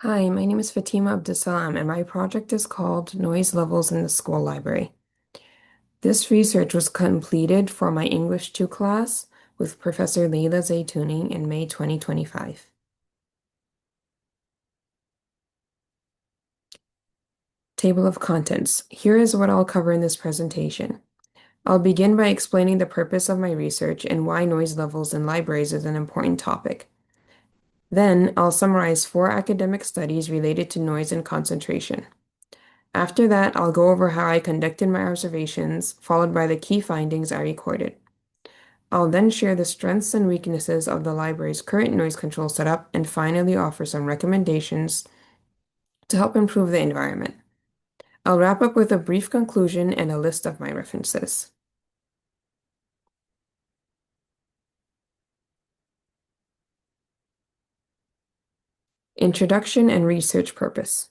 Hi, my name is Fatima Abdussalam, and my project is called Noise Levels in the School Library. This research was completed for my English 2 class with Professor Leila Zaytouni in May 2025. Table of contents. Here is what I'll cover in this presentation. I'll begin by explaining the purpose of my research and why noise levels in libraries is an important topic. Then, I'll summarize 4 academic studies related to noise and concentration. After that, I'll go over how I conducted my observations, followed by the key findings I recorded. I'll then share the strengths and weaknesses of the library's current noise control setup and finally offer some recommendations to help improve the environment. I'll wrap up with a brief conclusion and a list of my references. Introduction and research purpose.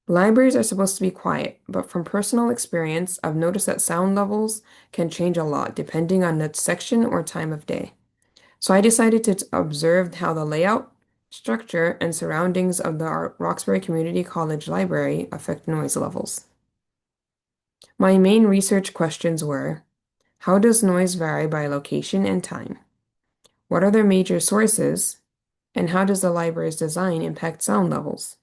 Libraries are supposed to be quiet, but from personal experience, I've noticed that sound levels can change a lot depending on the section or time of day. So I decided to observe how the layout, structure, and surroundings of the Roxbury Community College Library affect noise levels. My main research questions were, how does noise vary by location and time? What are their major sources? And how does the library's design impact sound levels?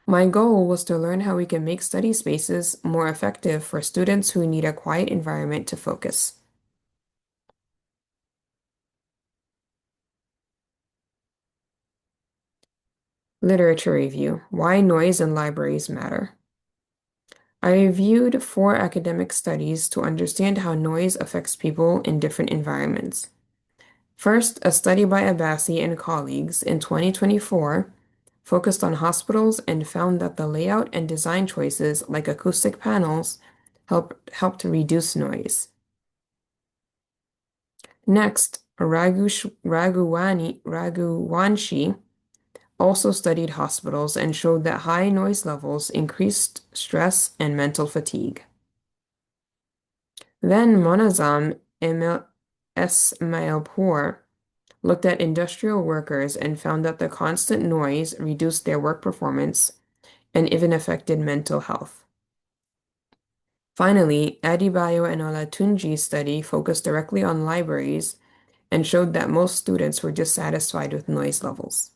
My goal was to learn how we can make study spaces more effective for students who need a quiet environment to focus. Literature review. Why noise in libraries matter. I reviewed 4 academic studies to understand how noise affects people in different environments. First, a study by Abbasi and colleagues in 2024 focused on hospitals and found that the layout and design choices, like acoustic panels, help to reduce noise. Next, Raghuvanshi also studied hospitals and showed that high noise levels increased stress and mental fatigue. Then Monazam Esmailpour looked at industrial workers and found that the constant noise reduced their work performance and even affected mental health. Finally, Adebayo and Olatunji's study focused directly on libraries and showed that most students were dissatisfied with noise levels.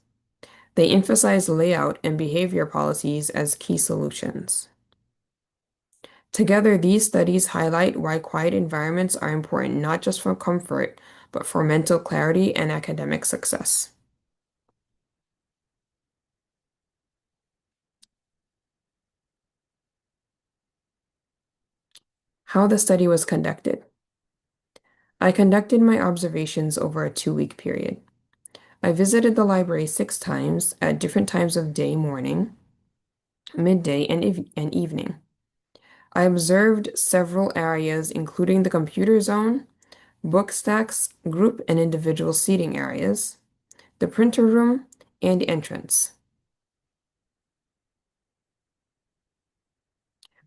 They emphasized layout and behavior policies as key solutions. Together, these studies highlight why quiet environments are important not just for comfort, but for mental clarity and academic success. How the study was conducted. I conducted my observations over a 2-week period. I visited the library 6 times at different times of day, morning, midday, and evening. I observed several areas, including the computer zone, book stacks, group and individual seating areas, the printer room, and entrance.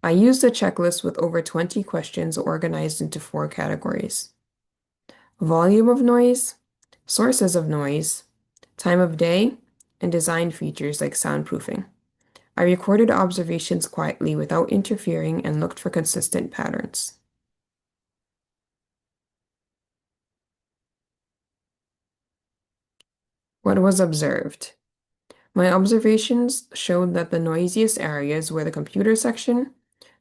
I used a checklist with over 20 questions organized into 4 categories: volume of noise, sources of noise, time of day, and design features like soundproofing. I recorded observations quietly without interfering and looked for consistent patterns. What was observed? My observations showed that the noisiest areas were the computer section,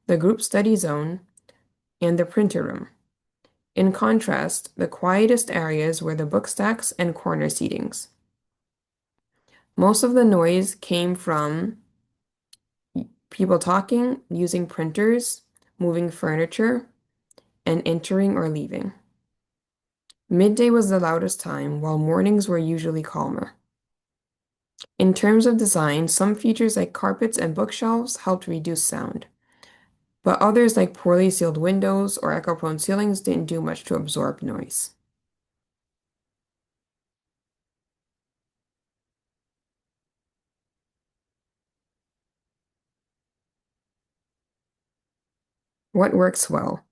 the group study zone, and the printer room. In contrast, the quietest areas were the book stacks and corner seatings. Most of the noise came from people talking, using printers, moving furniture, and entering or leaving. Midday was the loudest time, while mornings were usually calmer. In terms of design, some features like carpets and bookshelves helped reduce sound, but others like poorly sealed windows or echo-prone ceilings didn't do much to absorb noise. What works well?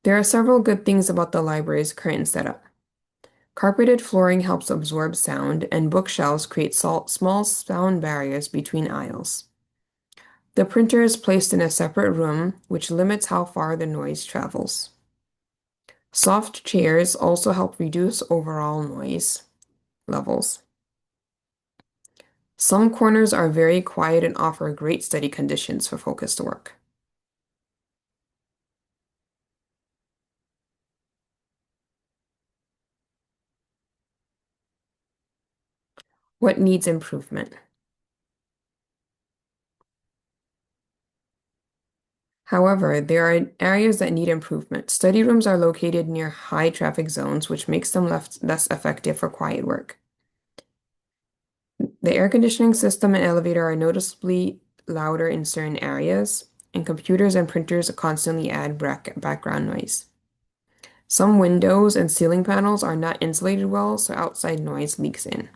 There are several good things about the library's current setup. Carpeted flooring helps absorb sound, and bookshelves create small sound barriers between aisles. The printer is placed in a separate room, which limits how far the noise travels. Soft chairs also help reduce overall noise levels. Some corners are very quiet and offer great study conditions for focused work. What needs improvement? However, there are areas that need improvement. Study rooms are located near high traffic zones, which makes them less effective for quiet work. The air conditioning system and elevator are noticeably louder in certain areas, and computers and printers constantly add background noise. Some windows and ceiling panels are not insulated well, so outside noise leaks in.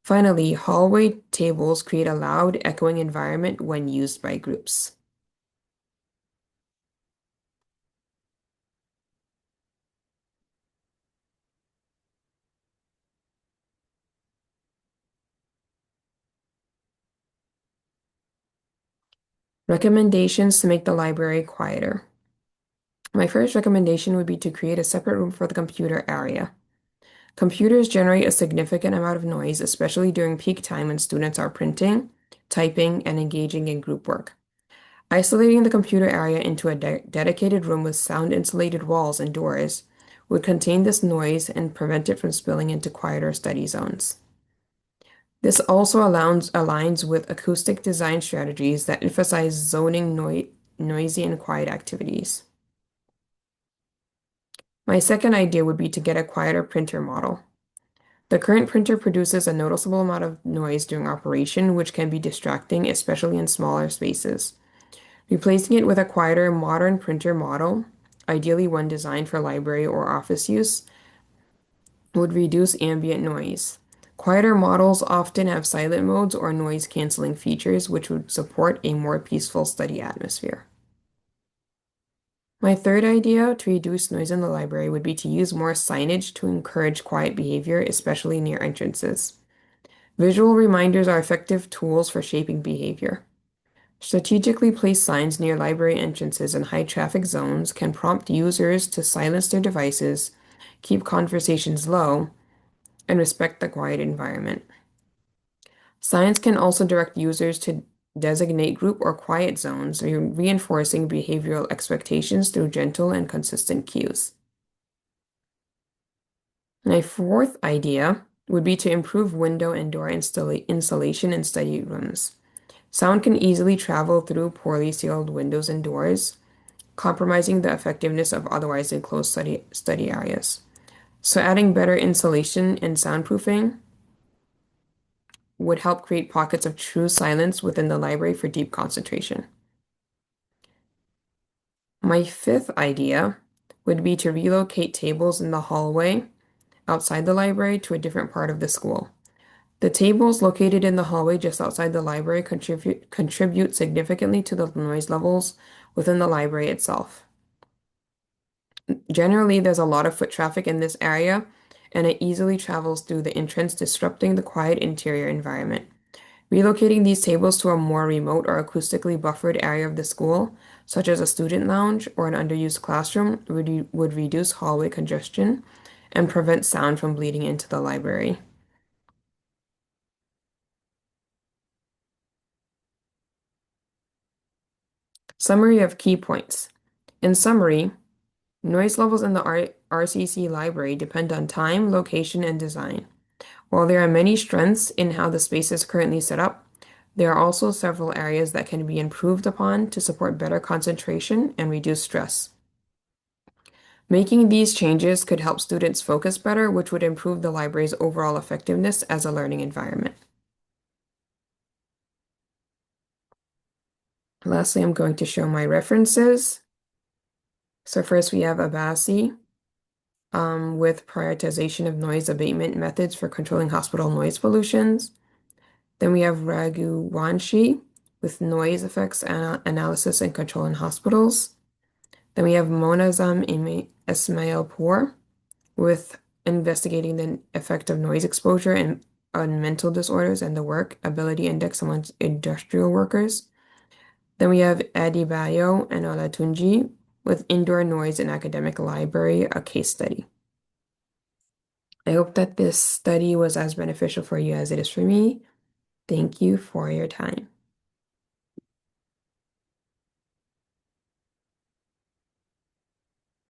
Finally, hallway tables create a loud, echoing environment when used by groups. Recommendations to make the library quieter. My first recommendation would be to create a separate room for the computer area. Computers generate a significant amount of noise, especially during peak time when students are printing, typing, and engaging in group work. Isolating the computer area into a dedicated room with sound-insulated walls and doors would contain this noise and prevent it from spilling into quieter study zones. This also aligns with acoustic design strategies that emphasize zoning noisy and quiet activities. My second idea would be to get a quieter printer model. The current printer produces a noticeable amount of noise during operation, which can be distracting, especially in smaller spaces. Replacing it with a quieter, modern printer model, ideally one designed for library or office use, would reduce ambient noise. Quieter models often have silent modes or noise-canceling features, which would support a more peaceful study atmosphere. My third idea to reduce noise in the library would be to use more signage to encourage quiet behavior, especially near entrances. Visual reminders are effective tools for shaping behavior. Strategically placed signs near library entrances and high traffic zones can prompt users to silence their devices, keep conversations low, and respect the quiet environment. Signs can also direct users to designate group or quiet zones, reinforcing behavioral expectations through gentle and consistent cues. My fourth idea would be to improve window and door insulation in study rooms. Sound can easily travel through poorly sealed windows and doors, compromising the effectiveness of otherwise enclosed study areas. So adding better insulation and soundproofing would help create pockets of true silence within the library for deep concentration. My fifth idea would be to relocate tables in the hallway outside the library to a different part of the school. The tables located in the hallway just outside the library contribute significantly to the noise levels within the library itself. Generally, there's a lot of foot traffic in this area, and it easily travels through the entrance, disrupting the quiet interior environment. Relocating these tables to a more remote or acoustically buffered area of the school, such as a student lounge or an underused classroom, would reduce hallway congestion and prevent sound from bleeding into the library. Summary of key points. In summary, noise levels in the RCC library depend on time, location, and design. While there are many strengths in how the space is currently set up, there are also several areas that can be improved upon to support better concentration and reduce stress. Making these changes could help students focus better, which would improve the library's overall effectiveness as a learning environment. Lastly, I'm going to show my references. So first we have Abasi with prioritization of noise abatement methods for controlling hospital noise pollutions. Then we have Raghuvanshi with noise effects analysis and control in hospitals. Then we have Monazam Ismailpour with investigating the effect of noise exposure and on mental disorders and the work ability index amongst industrial workers. Then we have Adebayo and Olatunji with indoor noise in academic library, a case study. I hope that this study was as beneficial for you as it is for me. Thank you for your time.